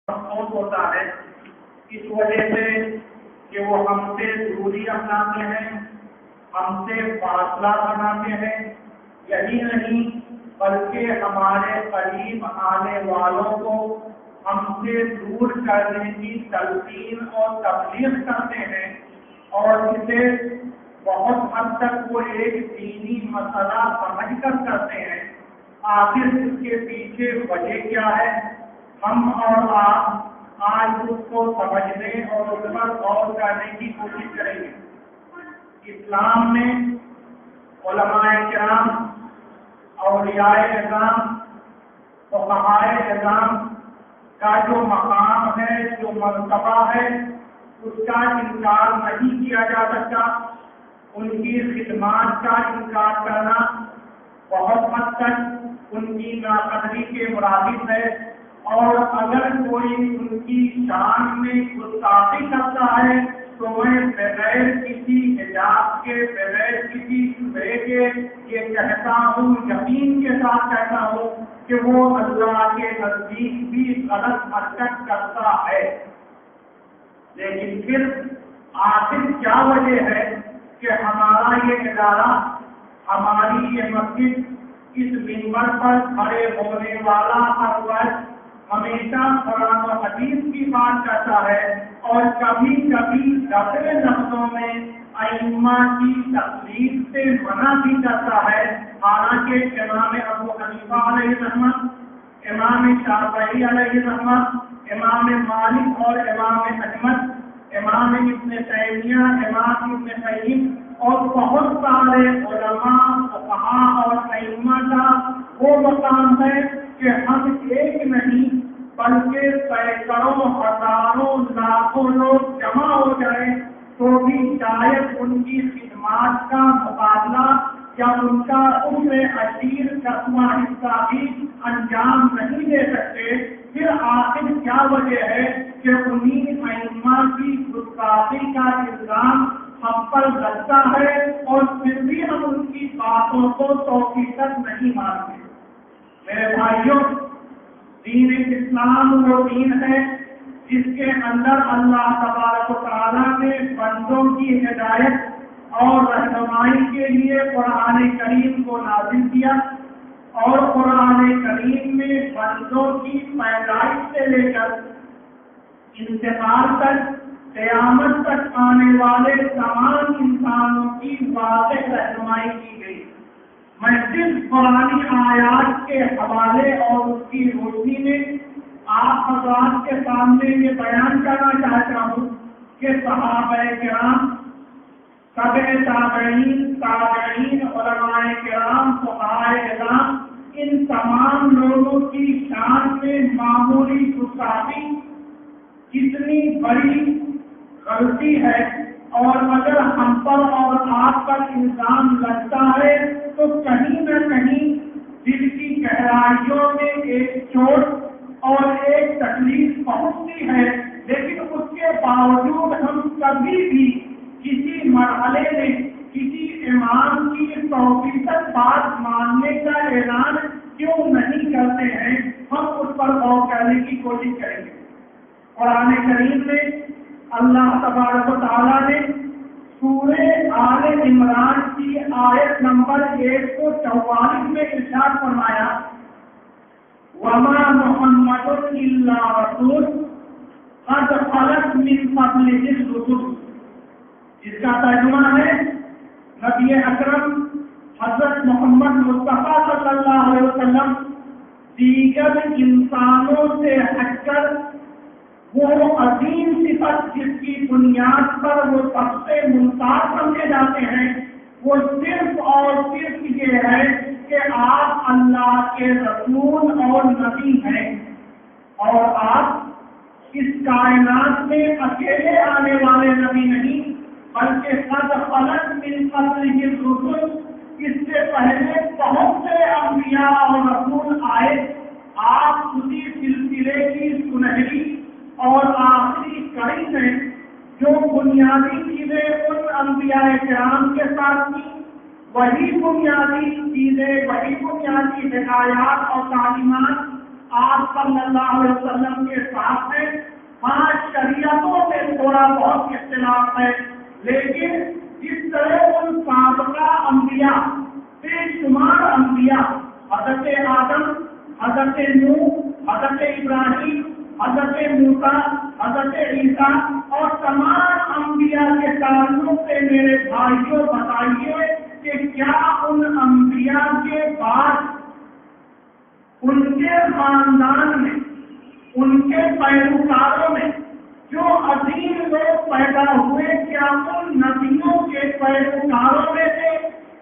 محفوظ ہوتا ہے، اس وجہ سے کہ وہ ہم سے دوری اپناتے ہیں، ہم سے فاصلہ بناتے ہیں، یہی نہیں بلکہ ہمارے قریب آنے والوں کو ہم سے دور کرنے کی تلقین اور تبلیغ کرتے ہیں، اور اسے بہت حد تک وہ ایک دینی مسئلہ سمجھ کر کرتے ہیں۔ آخر اس کے پیچھے وجہ کیا ہے؟ ہم اور آپ آج اس کو سمجھنے اور اس پر غور کرنے کی کوشش کریں گے۔ اسلام میں علماء کرام، اولیاء اعظام، فقہائے اعظام کا جو مقام ہے، جو مرتبہ ہے، اس کا انکار نہیں کیا جا سکتا۔ ان کی خدمات کا انکار کرنا بہت حد تک ان کی ناقدری کے مرادف ہے، اور اگر کوئی ان کی شان میں گستاخی کرتا ہے تو میں بغیر کسی حجاب کے، بغیر کسی شبہ کے یہ کہتا ہوں، یقین کے ساتھ کہتا ہوں کہ وہ اللہ کے نزدیک بھی غلط حرکت کرتا ہے۔ لیکن پھر آخر کیا وجہ ہے کہ ہمارا یہ ادارہ، ہماری یہ مسجد اس منبر پر کھڑے ہونے والا ہر وقت ہمیشہ قرآن و حدیث کی بات کرتا ہے، اور کبھی کبھی دوسرے لفظوں میں ائمہ کی تقلید سے منع بھی کرتا ہے۔ حالانکہ امام ابو حنیفہ علیہ رحمت، امام شافعی علیہ رحمت، امام مالک اور امام احمد، امام ابن تیمیہ، امام ابن قیم اور بہت سارے علماء، فقہاء اور ائمہ کا وہ مقام ہے کہ ہم ایک نہیں بلکہ سینکڑوں، ہزاروں، لاکھوں لوگ جمع ہو جائیں تو بھی شاید ان کی خدمات کا مقابلہ یا ان کا ان میں عشیر قسمہ حصہ بھی انجام نہیں دے سکتے۔ پھر آخر کیا وجہ ہے کہ انہیں ائمہ کی گستاخی کا الزام ہم پر لگتا ہے، اور پھر بھی ہم ان کی باتوں کو 100% نہیں مانتے؟ میرے بھائیوں، دین اسلام وہ دین ہے جس کے اندر اللہ تبارک و تعالیٰ نے بندوں کی ہدایت اور رہنمائی کے لیے قرآن کریم کو نازل کیا، اور قرآن کریم میں بندوں کی پیدائش سے لے کر انتقال تک، قیامت تک آنے والے تمام انسانوں کی واضح رہنمائی کی گئی۔ میں صرف قرآنی آیات کے حوالے اور اس کی روشنی میں آپ حضرات کے سامنے یہ بیان کرنا چاہتا ہوں کہ صحابہ کرام، تابع تابعین، تابعین، علماء کرام، فقہائے اعظام، ان تمام لوگوں کی شان میں معمولی گستاخی کتنی بڑی غلطی ہے، اور اگر ہم پر اور آپ پر الزام لگتا ہے تو کہیں نہ کہیں دل کی گہرائیوں میں ایک چوٹ اور ایک تکلیف پہنچتی ہے، لیکن اس کے باوجود ہم کبھی بھی کسی مرحلے میں کسی امام کی 100% بات ماننے کا اعلان کیوں نہیں کرتے ہیں؟ ہم اس پر غور کرنے کی کوشش کریں گے۔ قرآن کریم میں اللہ تبارک و تعالیٰ نے سورہ آل عمران کی آیت نمبر 144 میں ارشاد فرمایا، وَمَا مُحَمَّدٌ إِلَّا رَسُولٌ قَدْ خَلَتْ مِن قَبْلِهِ الرُّسُلُ، جس کا ترجمہ ہے نبی اکرم حضرت محمد مصطفیٰ صلی اللہ علیہ وسلم دیگر انسانوں سے ہٹ کر وہ عظیم صفت جس کی بنیاد پر وہ سب سے ممتاز سمجھے جاتے ہیں، وہ صرف اور صرف یہ ہے کہ آپ اللہ کے رسول اور نبی ہیں، اور آپ اس کائنات میں اکیلے آنے والے نبی نہیں بلکہ قد خلت من قبلہ الرسل، اس سے پہلے بہت سے انبیاء اور رسول آئے، آپ اسی سلسلے کی سنہری اور آخری کڑی میں جو بنیادی چیزیں ان انبیاء کرام کے ساتھ کی، وہی بنیادی چیزیں، وہی بنیادی ہدایات اور تعلیمات آپ صلی اللہ علیہ وسلم کے ساتھ ہیں. 5 شریعتوں میں تھوڑا بہت اختلاف ہے، لیکن جس طرح ان سابقہ انبیاء بے شمار انبیاء حضرت آدم، حضرت نوح، حضرت ابراہیم، حضرت موسیٰ، حضرت عیسیٰ اور تمام انبیاء کے تعلق سے میرے بھائیوں بتائیے کہ کیا ان انبیاء کے بعد ان کے خاندان میں، ان کے پیروکاروں میں جو عظیم لوگ پیدا ہوئے، کیا ان نبیوں کے پیروکاروں میں سے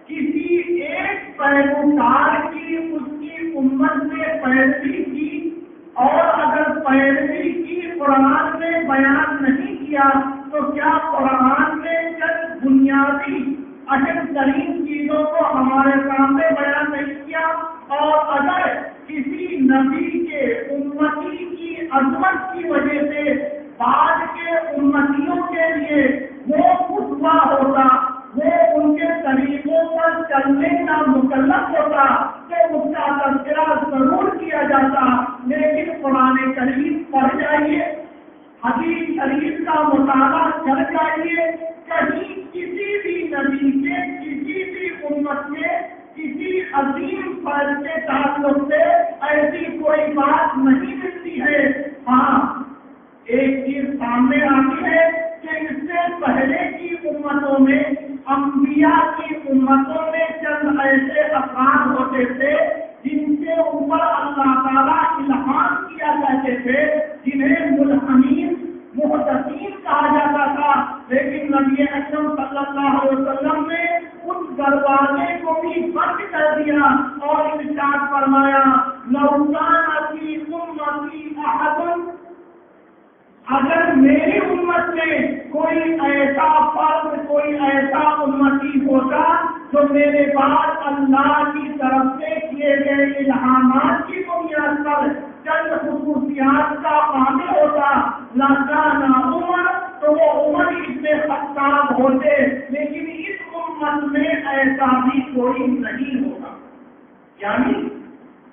کسی ایک پیروکار کی اس کی امت نے پیروی کی؟ اور اگر پیروی کی قرآن نے بیان نہیں کیا تو کیا قرآن نے چند بنیادی اہم ترین چیزوں کو ہمارے سامنے بیان نہیں کیا؟ اور اگر کسی نبی کے امتی کی عظمت کی وجہ سے بعد کے امتیوں کے لیے وہ اسوہ ہوتا، وہ ان کے طریقوں پر چلنے کا مکلف ہوتا تو اس کا تذکرہ ضرور کیا جاتا. لیکن قرآن کریم پڑھ جائیے، حدیث شریف کا مطالعہ کر جائیے، کہیں کسی بھی نبی کے کسی بھی امت میں کسی عظیم فرد کے تعلق سے ایسی کوئی بات نہیں ملتی ہے. ہاں، ایک چیز سامنے آتی ہے کہ اس سے پہلے کی امتوں میں، انبیاء کی امتوں میں چند ایسے افراد ہوتے تھے جن کے اوپر اللہ تعالیٰ الہام کیا کرتے تھے، جنہیں ملہمین، محدثین کہا جاتا تھا. لیکن نبی اکرم صلی اللہ علیہ وسلم نے اس دروازے کو بھی بند کر دیا اور ارشاد فرمایا، لَوْ كَانَ فِي أُمَّتِي أَحَدٌ، اگر میری امت میں کوئی ایسا فرد، کوئی ایسا امتی ہوتا جو میرے بعد اللہ کی طرف سے کیے گئے الہامات کی بنیاد پر چند خصوصیات کا حامل ہوتا، لَكَانَ عُمَرٌ، تو وہ عمر ابن خطاب ہوتے. لیکن اس امت میں ایسا بھی کوئی نہیں ہوگا. یعنی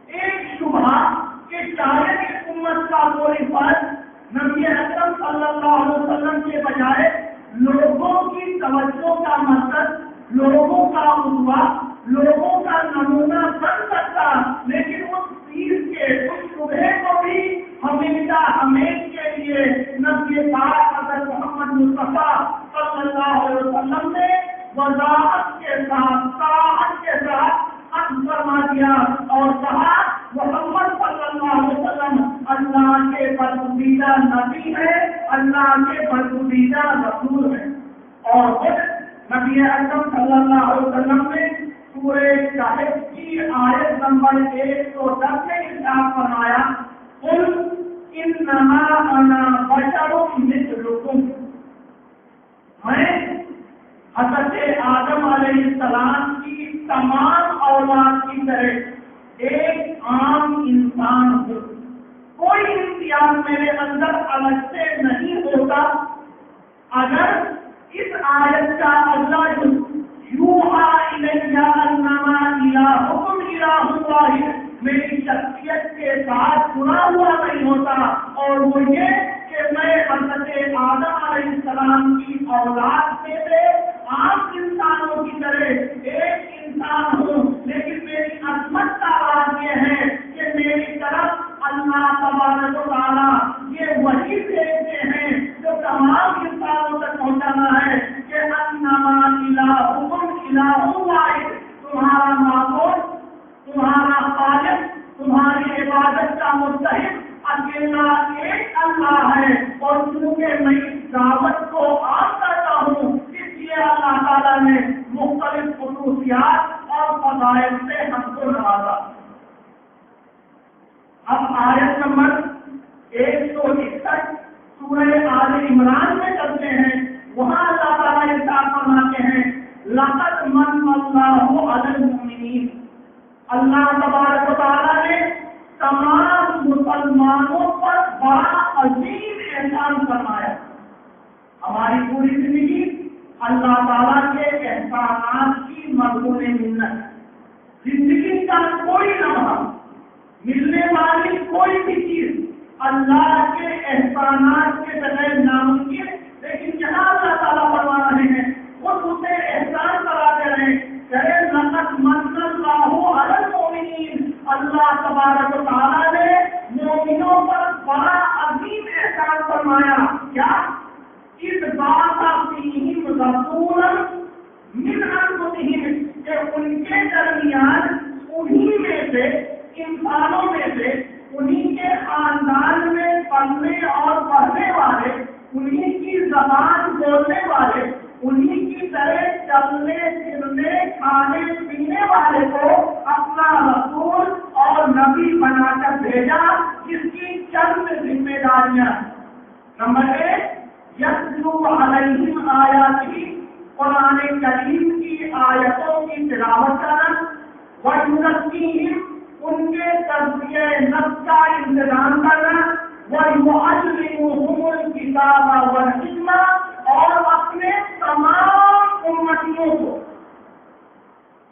ایک شبہ کہ شاید اس امت کا کوئی فرد نبی اکرم صلی اللہ علیہ وسلم کے بجائے لوگوں کی توجہ کا مرکز، لوگوں کا اسوہ، لوگوں کا نمونہ بن سکتا. لیکن اس چیز کے، اس شبہ کو بھی ہمیشہ ہمیش کے لیے نبی پاک حضرت محمد مصطفیٰ صلی اللہ علیہ وسلم نے وضاحت کے ساتھ، صراحت کے ساتھ فرما دیا اور کہا، محمد صلی اللہ علیہ وسلم اللہ کے برگزیدہ نبی ہے، اللہ کے برگزیدہ رسول ہے. اور خود نبی اکرم صلی اللہ علیہ وسلم نے سورہ کہف کی آیت نمبر 110 میں ارشاد فرمایا، قل انما انا بشر مثلکم، میں حضرت آدم علیہ السلام کی تمام اولاد کی طرح ایک عام انسان ہوں، کوئی امتیاز میرے اندر الگ سے نہیں ہوتا. اگر اس آیت کا اگلا یوحا الیہ انما الہکم الہ واحد میری شخصیت کے ساتھ جڑا ہوا نہیں ہوتا، اور وہ یہ کہ میں حضرت آدم علیہ السلام کی اولاد میں سے عام انسانوں کی طرح ایک انسان ہوں. لیکن میری عظمت کا راز یہ ہے کہ میری طرف اللہ تبارک و تعالیٰ یہ وحی بھیجتے ہیں جو تمام انسانوں تک پہنچانا ہے کہ انما الہکم الہ واحد، تمہارا معبود، تمہارا خالق، تمہاری عبادت کا مستحق اکیلا ایک اللہ ہے. اور چونکہ میں اس دعوت کو عام کرتا ہوں، اس لیے اللہ تعالیٰ نے مختلف خصوصیات اور فضائل سے ہم کو نوازا. اب آیت نمبر 161 سورہ آل عمران میں چلتے ہیں. وہاں اللہ تعالیٰ ارشاد فرماتے ہیں، لقد من اللہ علی المؤمنین، اللہ تبارک و تعالیٰ نے تمام مسلمانوں پر بڑا عظیم احسان فرمایا. ہماری پوری زندگی اللہ تعالیٰ کے احسانات کی مضمون منت. زندگی کا کوئی لمحہ، ملنے والی کوئی اللہ کے احسانات کے بغیر ناممکن، لیکن یہاں اللہ تعالیٰ فرما رہے ہیں خود اسے احسان کراتے رہے، لقد من اللہ علی المؤمنین، اللہ تبارک و تعالیٰ نے مومنوں پر بڑا عظیم احسان فرمایا، کیا؟ اس بات فیہم رسولا من انفسہم، کہ ان کے درمیان انہی میں سے، انسانوں میں سے، انہی کے خاندان میں پلنے اور پڑھنے والے، انہی کی زبان بولنے والے، انہی کی طرح چلنے پھرنے کھانے پینے والے کو اپنا رسول اور نبی بنا کر بھیجا، جس کی چند ذمہ داریاں: نمبر 1، یتلو علیہم آیاتہ، قرآن کریم کی آیتوں کی تلاوت کرنا، وَیُزَکِّیہم، ان کے تزکیہ نفس کا انتظام کرنا، وَیُعَلِّمُہُمُ الْکِتَابَ وَالْحِکمَۃَ، اور اپنے تمام امتیوں کو،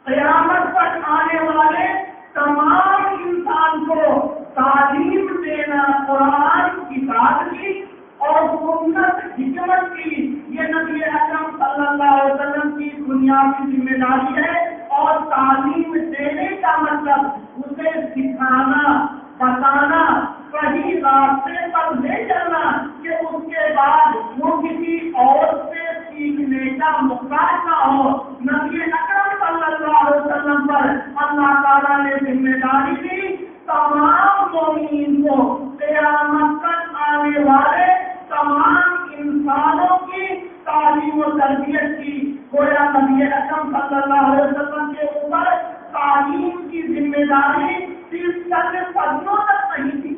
قیامت تک آنے والے تمام انسان کو تعلیم دینا قرآن کتاب کی اور سنت حکمت کی۔ یہ نبی اکرم صلی اللہ علیہ وسلم کی بنیادی ذمہ داری ہے، اور تعلیم دینے کا مطلب اسے سکھانا، بتانا، صحیح راستے پر لے چلنا، کہ اس کے بعد وہ کسی اور سے سیکھنے کا محتاج نہ ہو۔ نبی اکرم صلی اللہ علیہ وسلم پر اللہ تعالیٰ نے ذمہ داری دی تمام مومنین کو، قیامت تک آنے والے تمام انسانوں کی تعلیم و تربیت کی۔ گویا نبی اکرم صلی اللہ علیہ وسلم کے اوپر تعلیم کی ذمہ داری صرف چند صدیوں تک نہیں تھی،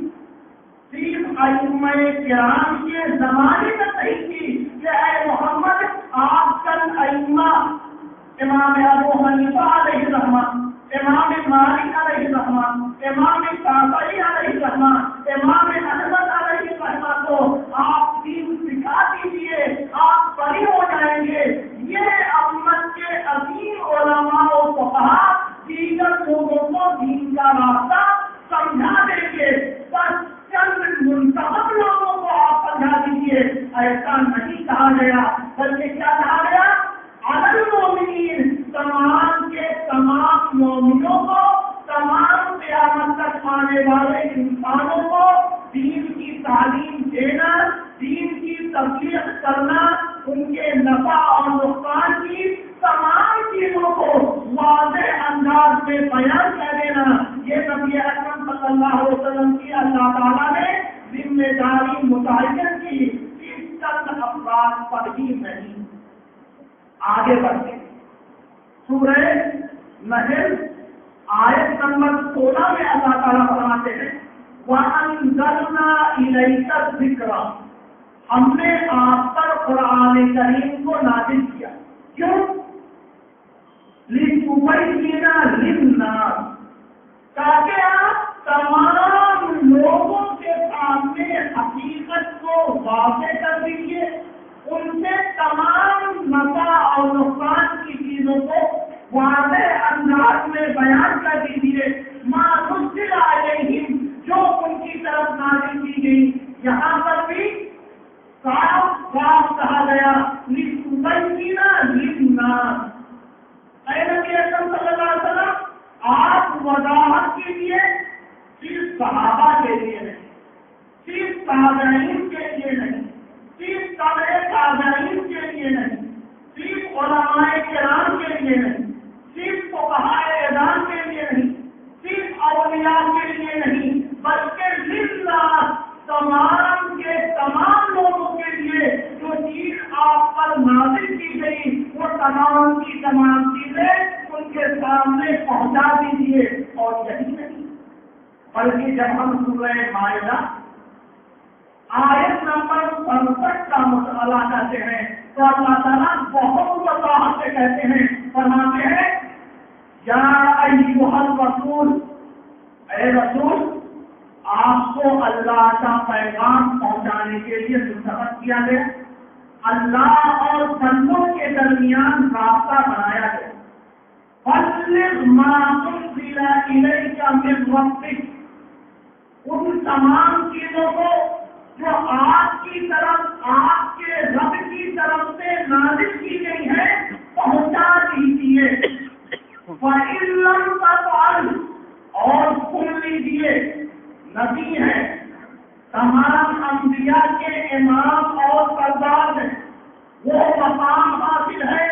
صرف ائمہ کرام کے زمانے میں نہیں تھی کہ اے محمد آپ چند ائمہ، امام ابو حنیفہ علیہ الرحمہ، امام مالک علیہ الرحمہ، امام شافعی علیہ الرحمہ، امام احمد علیہ الرحمہ کو آپ دین سکھا دیجیے، آپ بری ہو جائیں گے۔ یہ امت کے عظیم علماء و فقہا دیگر لوگوں کو دین کا راستہ سمجھا دیں گے، بس چند منتخب لوگوں کو آپ سمجھا دیجیے۔ ایسا نہیں کہا گیا، بلکہ کیا کہا گیا؟ علی المؤمنین، تمام کے تمام مومنوں کو، تمام قیامت تک آنے والے انسانوں کو دین کی تعلیم دینا، دین کی تبلیغ کرنا، ان کے نفع اور نقصان کی تمام چیزوں کو واضح انداز میں بیان کر دینا، یہ نبی اکرم صلی اللہ علیہ وسلم کی اللہ تعالیٰ نے ذمہ داری متعین کی۔ اس چند افراد پر ہی نہیں، آگے بڑھتے سورہ نحل آیت نمبر 16 میں اللہ تعالیٰ فرماتے ہیں وَأَنزَلْنَا إِلَيْكَ الذِّكْرَ، ہم نے آپ پر قرآن کریم کو نازل کیا، کیوں؟ لِتُبَيِّنَ لِلنَّاسِ، تاکہ آپ تمام لوگوں کے سامنے حقیقت کو واضح کر دیجیے، ان سے تمام نفع اور نقصان کی چیزوں کو واضح انداز میں بیان کر دیجیے۔ ما نزل علیہم، جو ان کی طرف نازل کی گئی، یہاں پر بھی صاف صاف کہا گیا لِتُبَيِّنَ لِلنَّاسِ، اے نبی اکرم صلی اللہ علیہ وسلم آپ وضاحت کیجیے، صرف صحابہ کے لیے نہیں، صرف تابعین کے لیے نہیں، صرف تابع تابعین کے لیے نہیں، صرف علماء کرام کے لیے نہیں، صرف فقہاء اعظام کے لیے نہیں، صرف اولیاء کے لیے نہیں، بلکہ للناس، تمام کے تمام لوگوں کے لیے جو چیز آپ پر نازل کی گئی وہ تمام کی تمام چیزیں ان کے سامنے پہنچا دیجیے۔ اور یہی نہیں، بلکہ جب ہم سورہ مائدہ آیت نمبر 65 کا مطالعہ کرتے ہیں تو اللہ تعالیٰ بہت وضاحت سے کہتے ہیں، فرماتے ہیں یا ایھا الرسول، اے رسول آپ کو اللہ کا پیغام پہنچانے کے لیے منتخب کیا گیا، اللہ اور بندوں کے درمیان رابطہ بنایا گیا۔ بلغ ما انزل الیک من ربک، ان تمام چیزوں کو جو آپ کی طرف آپ کے رب کی طرف سے نازل کی گئی ہے پہنچا دیجیے. فَإِن تَفْعَلُوا اور سن لیجیے نبی ہیں تمام انبیاء کے امام اور سردار ہیں. وہ مقام حاصل ہے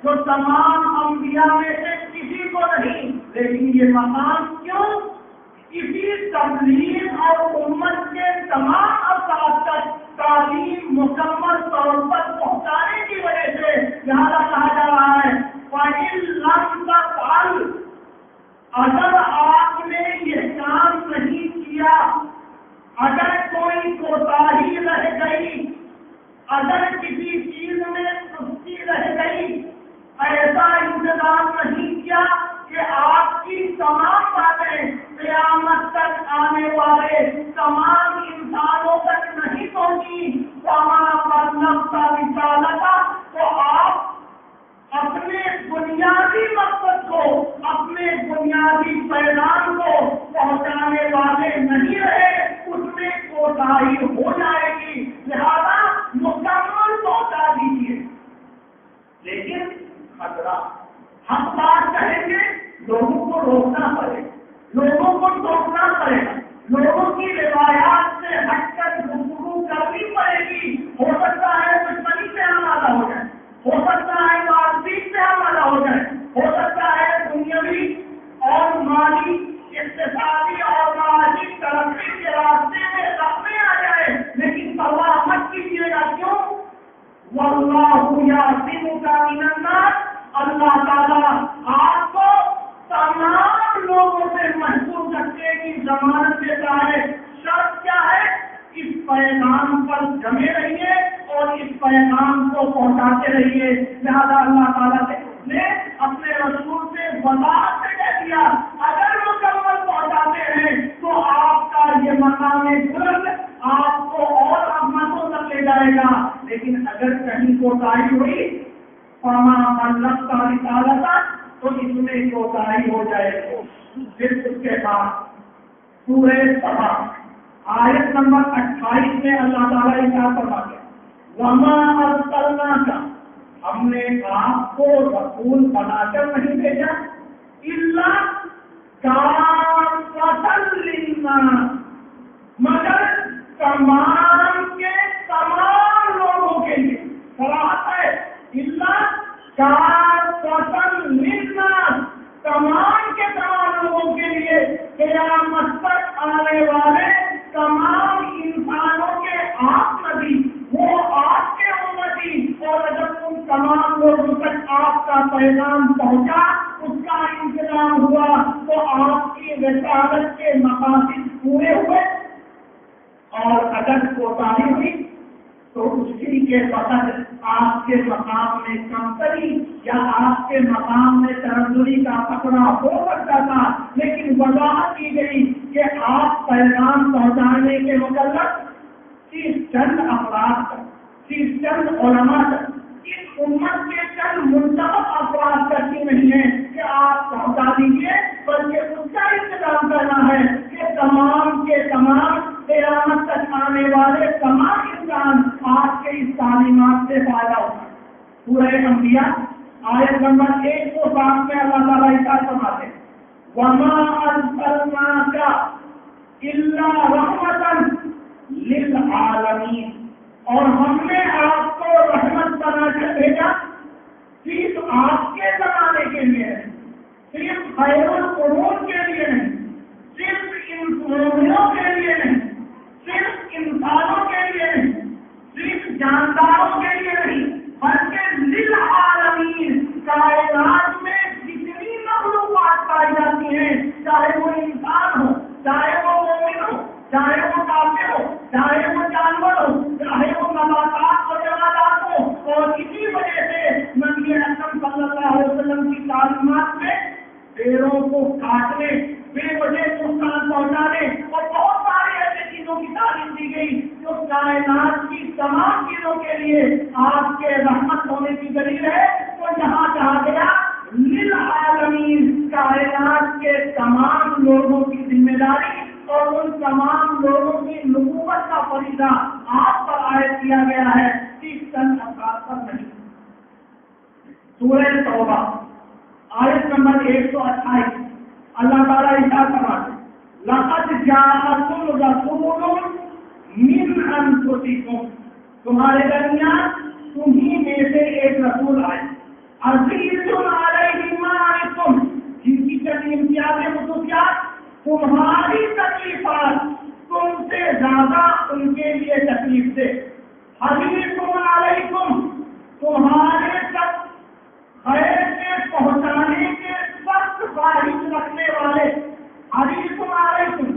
جو تمام انبیاء میں سے کسی کو نہیں. لیکن یہ مقام کیوں؟ اسی تبلیغ اور امت کے تمام افراد تک تعلیم مکمل طور پر پہنچانے کی وجہ سے لہذا کہا جا رہا ہے فَإِن لَمْ تَفْعَلُوا اگر آپ نے یہ کام نہیں کیا، اگر کوئی کوتاہی رہ گئی، اگر کسی چیز میں سستی رہ گئی، ایسا انتظام نہیں کیا کہ آپ کی تمام باتیں قیامت تک آنے والے تمام انسانوں تک نہیں پہنچی، تو آپ اپنے بنیادی مقصد کو، اپنے بنیادی پیغام کو پہنچانے والے نہیں رہے، اس میں کوتاہی ہو جائے گی. لہذا مکمل پہنچا دیجیے. لیکن خطرہ ہم بات کہیں گے لوگوں کو روکنا پڑے، لوگوں کو ٹوکنا پڑے گا، لوگوں کی روایات سے ہٹ کر گفتگو کرنی پڑے گی. ہو سکتا ہے دشمنی سے آمادہ ہو جائے، ہو سکتا ہے بازدید سے آمادہ ہو جائے، ہو سکتا ہے دنیاوی اور مالی اقتصادی اور معاشی ترقی کے راستے میں رقمیں آ جائے. لیکن پرواہ مت کیجیے گا. کیوں؟ واللہ یعصمک من الناس، اللہ تعالیٰ آپ کو تمام لوگوں سے محفوظ رکھنے کی ضمانت دیتا ہے. شرط کیا ہے؟ اس پیغام پر جمے رہیے اور اس پیغام کو پہنچاتے رہیے. لہذا اللہ تعالیٰ نے اپنے رسول سے وضاحت سے کہہ دیا اگر مکمل پہنچاتے ہیں تو آپ کا یہ مقام بلند آپ کو اور رحمتوں تک لے جائے گا. لیکن اگر کہیں کوتاہی ہوئی فما بلغت رسالتہ تو اس میں کوتاہی ہو جائے گی. پھر اس کے بعد سورہ سبا آیت نمبر 28 میں اللہ تعالیٰ ارشاد فرماتے ہیں وما ارسلناک، ہم نے آپ کو رسول بنا کر نہیں بھیجا الا کافۃ للناس، مگر تمام کے تمام لوگوں کے لیے. صراحت ہے الا کافۃ للناس، تمام کے تمام لوگوں کے لیے، قیامت تک آنے والے تمام انسانوں کے آپ نبی، وہ آپ کے امتی. اور اگر تم تمام لوگوں تک آپ کا پیغام پہنچا، اس کا انتظام ہوا تو آپ کی رسالت کے مقاصد پورے ہوئے. اور اگر کوتاہی ہوئی تو اسی کے وقت آپ کے مقام میں کمتری یا آپ کے مقام میں ترندری کا خطرہ ہو سکتا تھا. لیکن وضاحت کی گئی کہ آپ پیغام پہنچانے کے متعلق صرف چند افراد تک، صرف چند علماء تک، اس امت کے چند منتخب افراد تک ہی نہیں ہے کہ آپ پہنچا دیجیے، بلکہ اس کا انتظام کرنا ہے کہ تمام کے تمام قیامت تک آنے والے تمام انسان آپ کے اس تعلیمات سے فائدہ ہوگا. سورہ انبیاء آیت نمبر 107 میں اللہ تعالیٰ ارشاد فرماتے ہیں وما ارسلناک الا رحمۃ للعالمین، اور ہم نے آپ کو رحمت بنا کر بھیجا صرف آپ کے زمانے کے لیے نہیں، صرف خیر القرون کے لیے نہیں، صرف مومنوں کے لیے نہیں، صرف انسانوں کے لیے نہیں، صرف جانداروں کے لیے نہیں، بلکہ للعالمین، کائنات میں جتنی مخلوقات پائی جاتی ہیں، چاہے وہ انسان ہو، چاہے وہ مومن ہو، چاہے وہ کافر ہو، چاہے وہ جانور ہو، چاہے وہ نباتات اور جمادات ہو. اور اسی وجہ سے نبی اکرم صلی اللہ علیہ وسلم کی تعلیمات میں پیڑوں کو کاٹنے، بے وجہ نقصان پہنچانے اور بہت ساری ایسی چیزوں کی تعلیم دی گئی جو کائنات کی تمام چیزوں کے لیے آپ کے رحمت ہونے کی دلیل ہے. تو یہاں کہا گیا للعالمین، کائنات کے تمام لوگوں کی ذمہ داری اور ان تمام لوگوں کی نبوت کا فریضہ آپ پر عائد کیا گیا ہے، کہ چند افراد پر نہیں۔ سورہ توبہ آیت نمبر 128 اللہ تعالیٰ ارشاد فرماتے ہیں لقد جاءکم رسول من انفسکم، تمہارے درمیان تمہیں میں سے ایک رسول آئے، عزیز علیہ ما عنتم، جن کی امتیاز خصوصیات تمہاری تکلیفات تم سے زیادہ ان کے لیے تکلیف دے، حریص علیکم، تمہارے تک خیر کے پہنچانے کے سخت خواہش رکھنے والے، حریص علیکم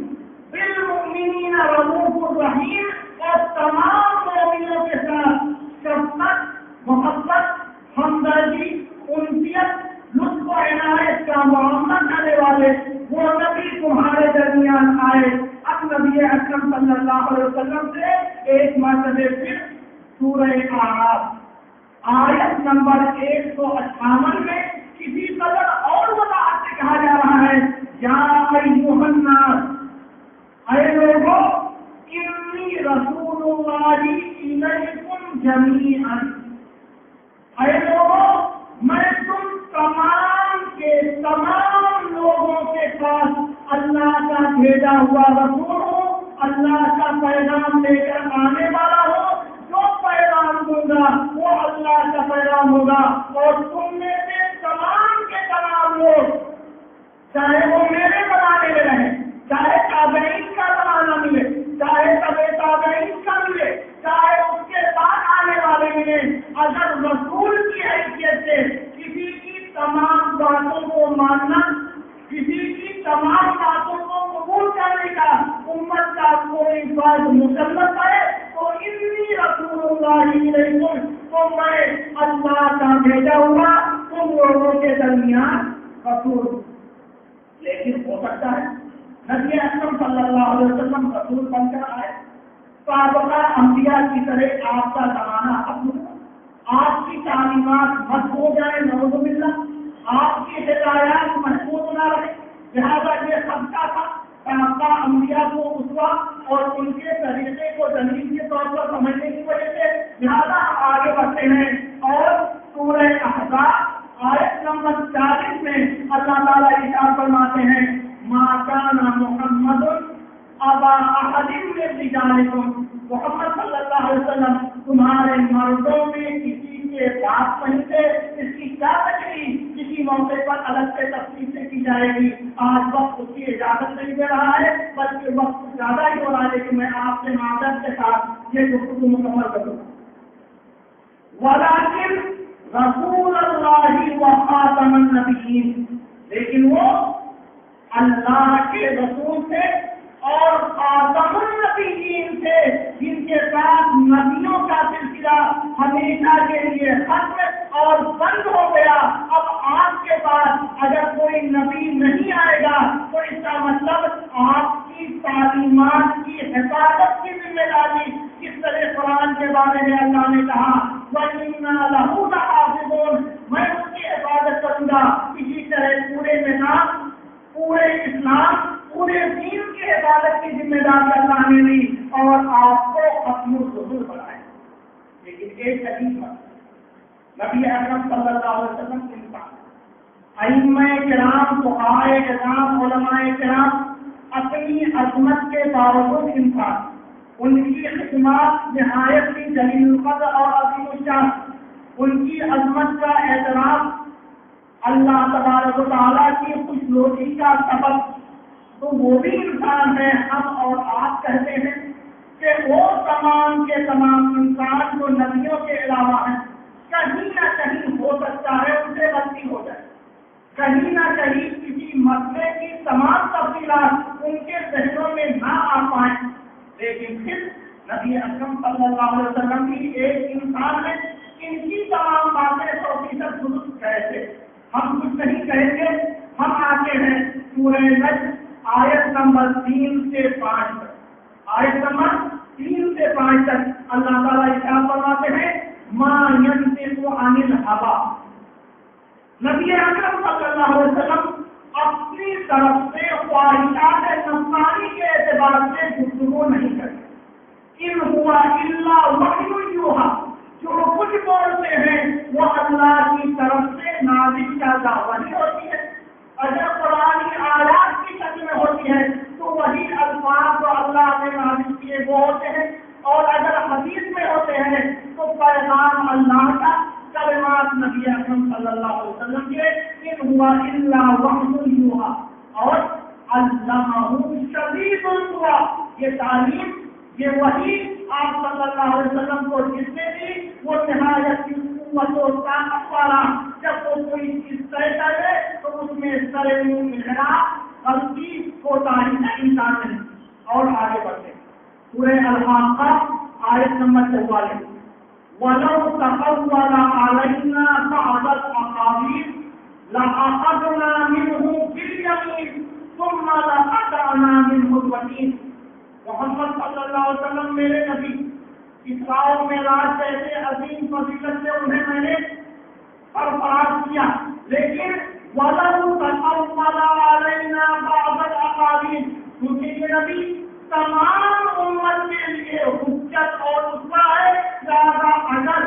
بالمؤمنین رؤوف الرحیم، اور تمام مومنوں کے ساتھ شفقت، محبت، ہمدردی، انسیت، لطف و عنایت کا معاملہ کرنے والے وہ نبی تمہارے درمیان آئے۔ اب نبی اکرم صلی اللہ علیہ وسلم سے ایک مرتبہ پھر سورہ اعراف آیت نمبر 158 میں کسی قدر اور وضاحت سے کہا جا رہا ہے یا ایھا الناس، اے لوگوں، انی رسول اللہ الیکم جمیعا، اے لوگوں، میں تم تمام کے تمام لوگوں کے پاس اللہ کا بھیجا ہوا رسول ہوں، اللہ کا پیغام لے کر آنے والا ہوں، جو پیغام دوں گا وہ اللہ کا پیغام ہوگا، اور تم میں سے تمام کے تمام لوگ، چاہے وہ میرے زمانے میں رہیں، چاہے تابعین کا زمانہ ملے، چاہے تابعین کا ملے، چاہے اس کے بعد آنے والے ملے، اگر رسول کی حیثیت سے کسی کی تمام باتوں کو ماننا، کسی کی تمام باتوں کو قبول کرنے کا امت کا کوئی فرض مسلط ہے تو انی رسول اللہ علیکم، تو میں اللہ کا بھیجا ہوا تم لوگوں کے درمیان رسول ہوں۔ لیکن ہو سکتا ہے نبی اکرم صلی اللہ علیہ وسلم رسول بن کر آئے، سابقہ انبیاء کی طرح آپ کا زمانہ ختم ہو، آپ کی تعلیمات مت ہو جائے، نعوذ باللہ، آپ کی ہدایات محفوظ نہ رہے، لہٰذا یہ سبقہ تھا سابقہ انبیاء کو اسوہ اور ان کے طریقے کو دلیل کے طور پر سمجھنے کی وجہ سے، لہٰذا ہم آگے بڑھتے ہیں اور سورہ احزاب آیت نمبر 40 میں اللہ تعالیٰ ارشاد فرماتے ہیں ما کان محمد ابا احد من رجالکم، محمد صلی اللہ علیہ وسلم تمہارے مردوں میں کسی کے باپ نہیں تھے۔ اس کی کیا تشریح کسی موقع پر الگ سے تفصیل سے کی جائے گی، آج وقت اس کی اجازت نہیں دے رہا ہے، بلکہ وقت زیادہ ہی ہو رہا ہے کہ میں آپ سے معذرت کے ساتھ یہ گفتگو مکمل کروں۔ ولیکن رسول اللہ و خاتم النبیین، لیکن وہ اللہ کے رسول تھے اور خاتم النبیین تھے، جن کے ساتھ نبیوں کا سلسلہ ہمیشہ کے لیے ختم اور بند ہو گیا۔ اب آپ کے پاس اگر کوئی نبی نہیں آئے گا تو اس کا مطلب آپ کی تعلیمات کی حفاظت کی ذمہ داری، کس طرح قرآن کے بارے میں اللہ نے کہا وَإِنَّا لَهُ لَحَافِظُونَ، میں اس کی حفاظت کروں گا۔ اسی طرح پورے نظام، پورے اسلام، پورے دین کی حفاظت کی ذمہ داری اللہ نے لی اور آپ کو ختم الرسول بنائے۔ لیکن ایک عجیب بات، نبی اکرم صلی اللہ علیہ وسلم کے انسان، ائمہ کرام، فقہائے کرام، علماء کرام اپنی عظمت کے باوجود انسان، ان کی خدمات نہایت ہی جلیل القدر اور عظیم الشان، ان کی عظمت کا اعتراف اللہ تبارک و تعالیٰ کی خوش روزی کا سبب، تو وہ بھی انسان ہے۔ ہم اور آپ کہتے ہیں کہ وہ تمام کے تمام انسان جو نبیوں کے علاوہ ہیں، کہیں نہ کہیں ہو سکتا ہے ان سے غلطی ہو جائے، کہیں نہ کہیں کسی مسئلے کی تمام تفصیلات ان کے ذہنوں میں نہ آ پائیں، لیکن پھر نبی اکرم صلی اللہ علیہ وسلم بھی ایک انسان ہے، ان کی تمام باتیں 100% درست کہتے، ہم کچھ نہیں کہیں گے۔ ہم آتے ہیں سورہ نجم آیت نمبر 3 سے 5 تک، آیت نمبر 3 سے 5 تک اللہ تعالیٰ ارشاد فرماتے ہیں ما ينطق عن الهوى، نبی اکرم صلی اللہ علیہ وسلم اپنی طرف سے خواہشات نفسانی کے نہیں کرتے۔ ان ہوا الا وحی یوحا، جو کچھ بولتے ہیں وہ اللہ کی طرف سے نازل کردہ وحی ہوتی ہے۔ اگر قرآن کی آیات کی شکل میں ہوتی ہے تو وہی الفاظ جو اللہ نے نازل کیے وہ ہوتے ہیں، اور اگر حدیث میں ہوتے ہیں تو پیغام اللہ کا، کلمات نبی اکرم صلی اللہ علیہ وسلم کے، ان ہوا الا وحی یوحا، اور علمہ شدید القویٰ، یہ تعلیم، یہ وحی آپ صلی اللہ علیہ وسلم کو جس نے دی وہ نہایت کی قوت و طاقت والا، جب وہ کوئی چیز طے کرے تو اس میں انحراف، غلطی، کوتاہی کا امکان نہیں۔ اور آگے بڑھتے سورہ الحاقہ آیت نمبر 44، وَلَوْ تَقَوَّلَ عَلَيْنَا بَعْضَ الْأَقَاوِيلِ لَأَخَذْنَا مِنْهُ بِالْيَمِينِ ثُمَّ لَقَطَعْنَا مِنْهُ الْوَتِينَ۔ محمد صلی اللہ علیہ وسلم میرے نبی، اسراء و معراج جیسے عظیم فضیلت سے انہیں میں نے سرفراز کیا، لیکن وَلَوْ تَقَوَّلَ عَلَيْنَا بَعْضَ الْأَقَاوِيلِ، کیونکہ یہ نبی تمام امت کے لیے حجت اور اسوہ ہے، لہذا اگر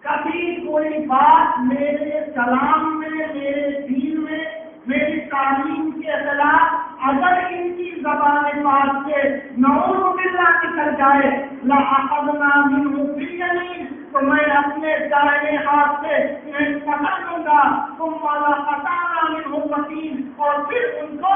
کبھی کوئی بات میرے کلام میں، میرے دین میں، میری تعلیم کے خلاف اگر ان کی زبان پاک سے نعوذ باللہ نکل جائے، لَأَخَذْنَا مِنْهُ بِالْيَمِينِ، تو میں اپنے دائیں ہاتھ سے انہیں پکڑ لوں گا، ثُمَّ لَقَطَعْنَا مِنْهُ الْوَتِينَ، اور پھر ان کو،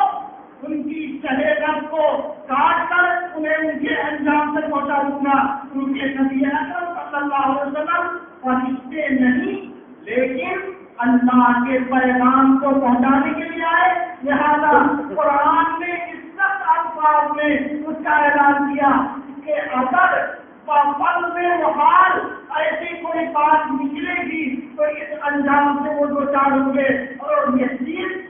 ان کی چہرے رب کو کاٹ کر انہیں ان کے انجام سے پہنچا دوں گا۔ کیونکہ نبی اکرم صلی اللہ علیہ وسلم فرشتے نہیں لیکن اللہ کے پیغام کو پہنچانے کے لیے آئے، لہذا قرآن نے اس سخت الفاظ میں اس کا اعلان کیا کہ اگر پل میں محال ایسی کوئی بات نکلے گی تو اس انجام سے وہ دو چار ہوں گے، اور یہ چیز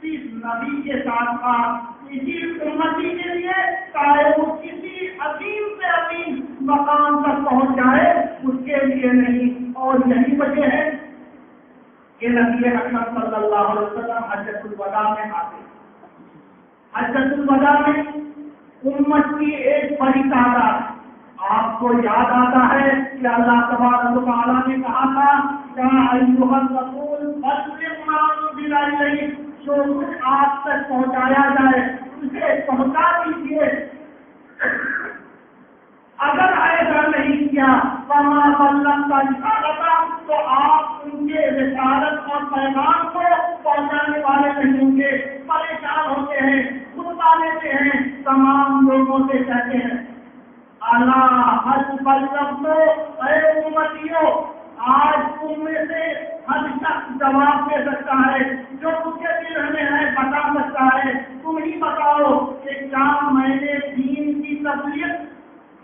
اس نبی کے ساتھ ساتھ اسی امتی کے لیے چاہے وہ کسی عظیم سے عظیم مقام تک پہنچ جائے اس کے لیے نہیں۔ اور یہی وجہ ہے کہ نبی اکرم صلی اللہ علیہ وسلم حجۃ الوداع میں آتے، حجۃ الوداع میں امت کی ایک بڑی تعداد، آپ کو یاد آتا ہے کہ اللہ تبارک و تعالیٰ نے کہا تھا یا ایھا الرسول بلغ ما انزل الیک، جو کچھ آپ تک پہنچایا جائے اسے پہنچا دیجیے، اگر ایسا نہیں کیا فما بلغت رسالتہ، تو آپ ان کے رسالت اور پیغام کو پہنچانے والے نہیں ہوں گے۔ پریشان ہوتے ہیں، خطبہ لیتے ہیں، تمام لوگوں سے کہتے ہیں اللہ حج بلغت، اے امتیوں، آج تم میں سے ہر شخص جواب دے سکتا ہے، جو اس کے دل میں ہے بتا سکتا ہے، تم ہی بتاؤ کہ کیا میں نے دین کی تبلیغ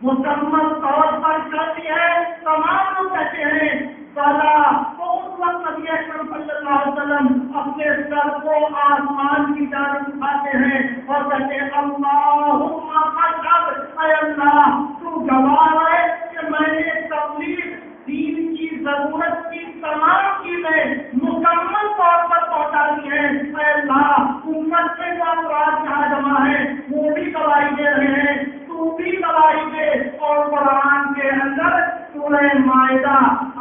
مکمل طور پر کر دی ہے؟ تمام لوگ کہتے ہیں بلا۔ تو اس وقت نبی اکرم صلی اللہ علیہ وسلم اپنے سر کو آسمان کی جانب اٹھاتے ہیں اور کہتے ہیں اللہم فاشہد، اے اللہ تو گواہ ہے کہ میں نے تبلیغ، دین کی ضرورت کی تمام چیزیں مکمل طور پر پہنچا دی ہیں۔ اے اللہ امت کے جو افراد یہاں جمع ہیں وہ بھی گواہی دے رہے ہیں، تو بھی گواہی دے۔ اور قرآن کے اندر سورہ مائدہ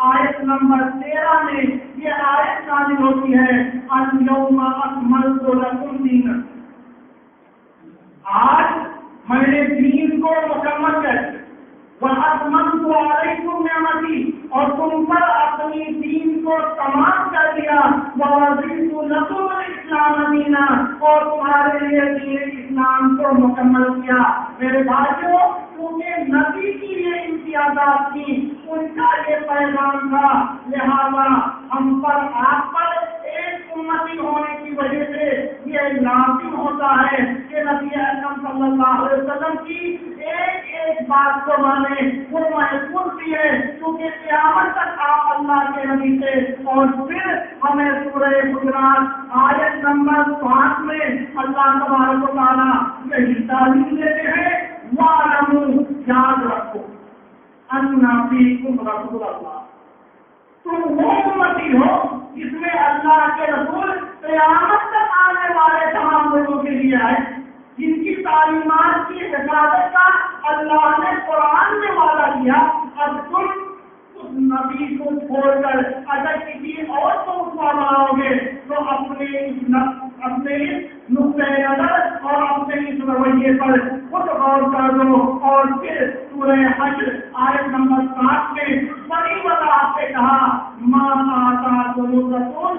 آیت نمبر 13 میں یہ آیت نازل ہوتی ہے الیوم اکملت لکم دینکم، آج میں نے دین کو مکمل کر دیا، وَأَتْمَمْتُ عَلَيْكُمْ نِعْمَتِي، اور تم پر اپنی دین کو تمام کر دیا، وَرَضِيتُ لَكُمُ الْإِسْلَامَ دِينًا، اور تمہارے لیے دین اسلام کو مکمل کیا۔ میرے بھائیوں، کیونکہ نبی کی یہ امتیازات تھی، ان کا یہ پیغام تھا، لہذا ہم پر، آپ پر ایک امتی ہونے کی وجہ سے یہ لازم ہوتا ہے کہ نبی اکرم صلی اللہ علیہ وسلم کی ایک ایک بات کو مانے، وہ محفوظ بھی ہے کیونکہ قیامت تک آپ اللہ کے نبی سے۔ اور پھر ہمیں سورہ حجرات آیت نمبر 5 میں اللہ تبارک و تعالیٰ یہی تعلیم دیتے ہیں وَاعْلَمُوا، یاد رکھو اَنَّ فِيكُمْ رَسُولَ اللَّهِ، تم وہ امتی ہو جس میں اللہ کے رسول قیامت تک آنے والے تمام لوگوں کے لیے آئے۔ جن کی تعلیمات کی حفاظت کا اللہ نے قرآن میں وعدہ کیا، اب تم اس نبی کو چھوڑ کر اگر کسی اور کو اتوا بناؤ گے تو اپنے اس نقطۂ نظر اور اپنے اس رویے پر خود غور کر دو۔ اور پھر سورہ حشر آیت نمبر 7 میں بڑی وضاحت سے کہا ما آتاکم الرسول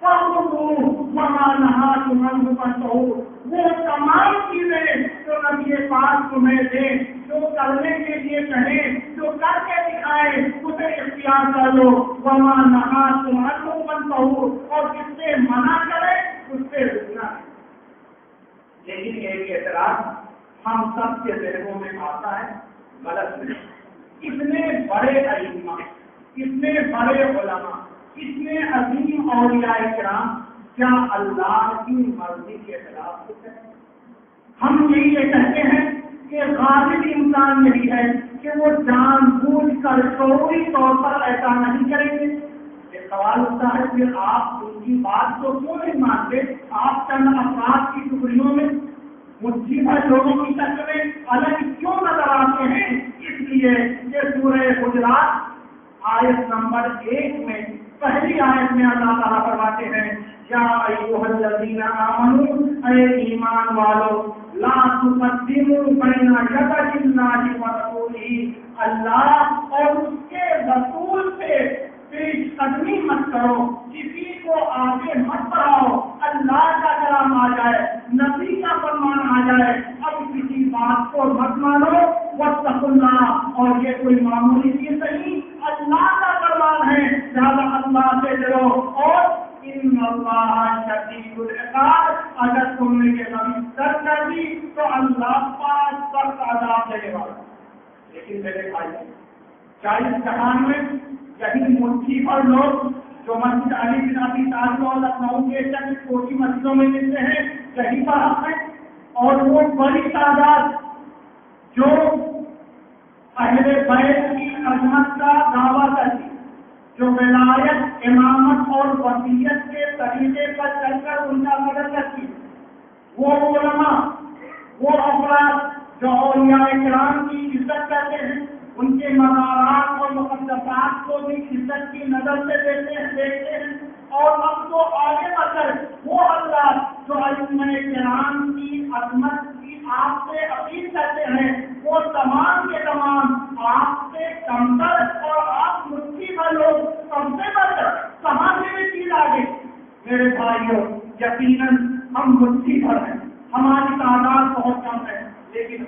فخذوہ وما نہاکم عنہ فانتہوا، وہ تمام چیزیں جو نبی پاک تمہیں دیں، جو کرنے کے لیے کہیں، جو کر کے دکھائیں، اسے اختیار کر لو۔ وما نہاکم عنہ فانتہوا، اور جس سے منع کرے اس سے رکنا ہے۔ لیکن ایک اعتراض ہم سب کے ذہنوں میں آتا ہے، غلط نہیں، اتنے بڑے ائمہ، اتنے بڑے علماء، اتنے عظیم اولیاء کرام کیا اللہ کی مرضی کے خلاف ہوتے ہیں؟ ہم یہ کہتے ہیں کہ غالب انسان یہی ہے کہ وہ جان بوجھ کر شعوری طور پر ایسا نہیں کریں گے۔ ایک سوال ہوتا ہے کہ آپ ان کی بات کو کیوں نہیں مانتے؟ آپ چند افراد کی ٹکڑیوں میں مٹھی بھر لوگوں کی شکل میں الگ کیوں نظر آتے ہیں؟ اس لیے کہ سورہ حجرات آیت نمبر 1 میں پہلی آیت میں اللہ تعالیٰ فرماتے ہیں یا ایھا الذین آمنوا، اے ایمان والو، لا تقدموا بین یدی اللہ ورسولہ، اللہ اور اس کے رسول سے پیش قدمی مت کرو، کسی کو آگے مت بڑھاؤ۔ اللہ کا کلام آ جائے، نبی کا فرمان آ جائے، اب کسی بات کو مت مانو۔ واتقوا اللہ، اور یہ کوئی معمولی چیز نہیں، اللہ کا فرمان ہے، زیادہ اللہ سے ڈرو۔ اور ان اللہ شدید العقاب، اگر تم نے یہ نبی ترک کر دی تو اللہ پاک سخت عذاب دینے والا۔ لیکن میرے بھائی 40 جہان میں یہی مٹھی پر لوگ جو مسجد علی بن ابی طالب اور لکھنؤ کے چند چھوٹی مسجدوں میں ملتے ہیں یہی پر حق ہے، اور وہ بڑی تعداد جو اہل بیت کی عظمت کا دعویٰ کرتی، جو ولایت، امامت اور وصیت کے طریقے پر چل کر ان کا مدد کرتی، وہ علماء، وہ افراد جو اولیاء کرام کی عزت کرتے ہیں، ان کے مزارات اور مقدسات کو بھی عزت کی نظر سے دیکھتے ہیں، اور اب تو آگے بڑھ کر وہ حضرات جو ائمہ کرام کی عظمت کی آپ سے اپیل کرتے ہیں، وہ تمام کے تمام آپ سے کمتر، اور آپ مٹھی بھر لوگ سب سے بڑھ کر کہاں سے یہ چیز آگے؟ میرے بھائیوں، یقیناً ہم مٹھی بھر ہیں، ہماری تعداد بہت کم ہے، لیکن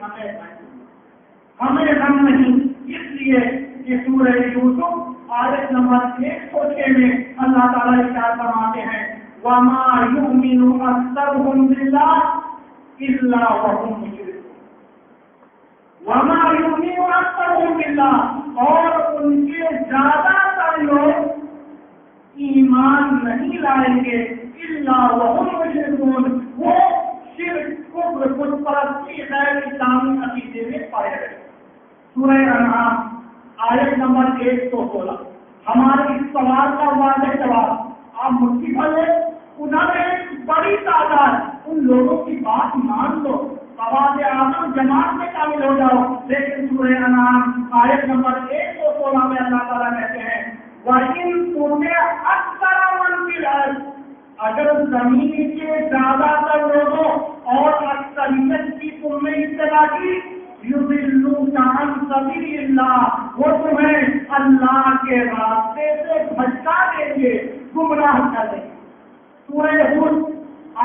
ہمیں غم نہیں، اس لیے کہ سورہ یوسف آیت نمبر 106 میں اللہ تعالیٰ ارشاد فرماتے ہیں وَمَا يُؤْمِنُ أَكْثَرُهُم بِاللَّهِ إِلَّا وَهُم مُشْرِكُونَ، وَمَا يُؤْمِنُ أَكْثَرُهُم بِاللَّهِ، اور ان کے زیادہ تر لوگ ایمان نہیں لائیں گے إِلَّا وَهُم مُشْرِكُونَ، وہ شرک، کفر، بت پرستی، غیر اسلامی عقیدے میں پڑے رہے۔ سورہ انعام آیت نمبر 116 ہمارے اس سوال کا واضح جواب آپ مٹھی بھر لیں، انہوں نے ایک بڑی تعداد ان لوگوں کی بات مان لو، سواد اعظم جماعت میں شامل ہو جاؤ، لیکن سورہ انعام آیت نمبر 116 میں اللہ تعالیٰ کہتے ہیں وَإِن تُطِعْ أَكْثَرَ مَن فِي الْأَرْضِ، اگر زمین کے زیادہ تر لوگوں اور اکثریت کی تم نے اتباع کی یضلوک عن سبیل اللہ، وہ تمہیں اللہ کے راستے سے بھٹکا دیں گے، گمراہ کر دیں گے۔ سورہ ہود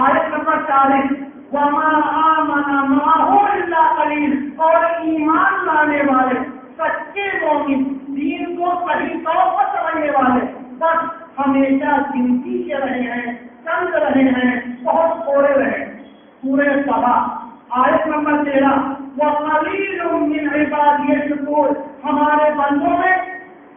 آیت نمبر 40 وَمَا آمَنَ مَعَهُ إِلَّا قَلِيلٌ، اور ایمان لانے والے سچے مومن، دین کو صحیح طور پر سمجھنے والے بس ہمیشہ گنتی کے رہے ہیں، چند رہے ہیں، بہت تھوڑے رہے۔ سورہ سبا آیت نمبر 13 وَقَلِيلٌ مِّنْ عِبَادِيَ الشَّكُورُ، ہمارے بندوں میں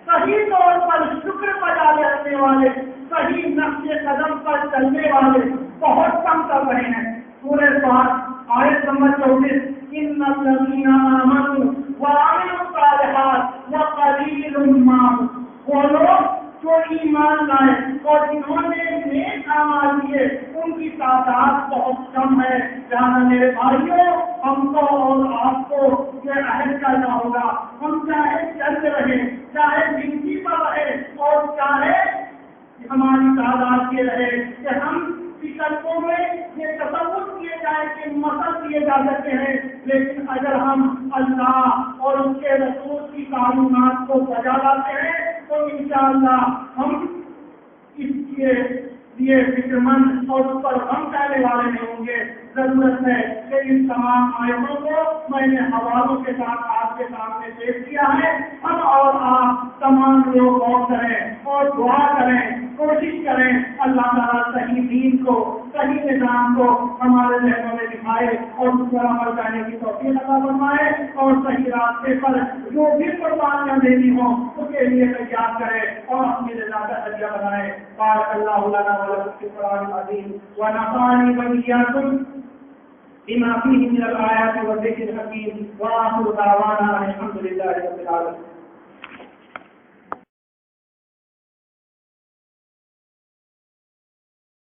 صحیح طور پر شکر بجا رکھنے والے، صحیح نقش قدم پر چلنے والے بہت کم کر رہے ہیں۔ سورہ صاد آیت نمبر 34 إِنَّ الَّذِينَ آمَنُوا وَعَمِلُوا الصَّالِحَاتِ وَقَلِيلٌ مَّا هُمْ، وہ لوگ جو ایمان لائے اور جنہوں نے نیک اعمال کیے ان کی تعداد بہت کم ہے۔ جہاں بھائیوں ہم کو اور آپ کو یہ عہد کرنا ہوگا، ہم چاہے چلتے رہے، چاہے زندگی پر رہے اور چاہے ہماری تعداد یہ رہے کہ ہم فکروں میں یہ تصور کیے جائے کہ مسل کیے جا سکتے ہیں، لیکن اگر ہم اللہ اور اس کے رسول کی تعلیمات کو بجا لاتے ہیں تو انشاءاللہ ہم اس کے لیے فکر مند اور اس پر غم کرنے والے نہیں ہوں گے۔ ضرورت ہے کہ ان تمام آیتوں کو میں نے حوالوں کے ساتھ آپ کے سامنے پیش کیا ہے، ہم اور آپ تمام لوگ غور کریں اور دعا کریں، کوشش کریں اللہ تعالیٰ صحیح دین کو، صحیح نظام کو ہمارے ذہنوں میں دکھائے اور اس پر عمل کرنے کی توفیق عطا فرمائے اور صحیح راستے پر جو بھی قربانیاں دینی ہوں اس کے لیے تیار کرے اور اپنی رضا کا ذریعہ بنائے۔ بارک اللہ لنا ولکم فی القرآن العظیم ونفعني وإياكم بما فيه من الآيات والذكر الحكيم وآخر دعوانا الحمد لله رب العالمين۔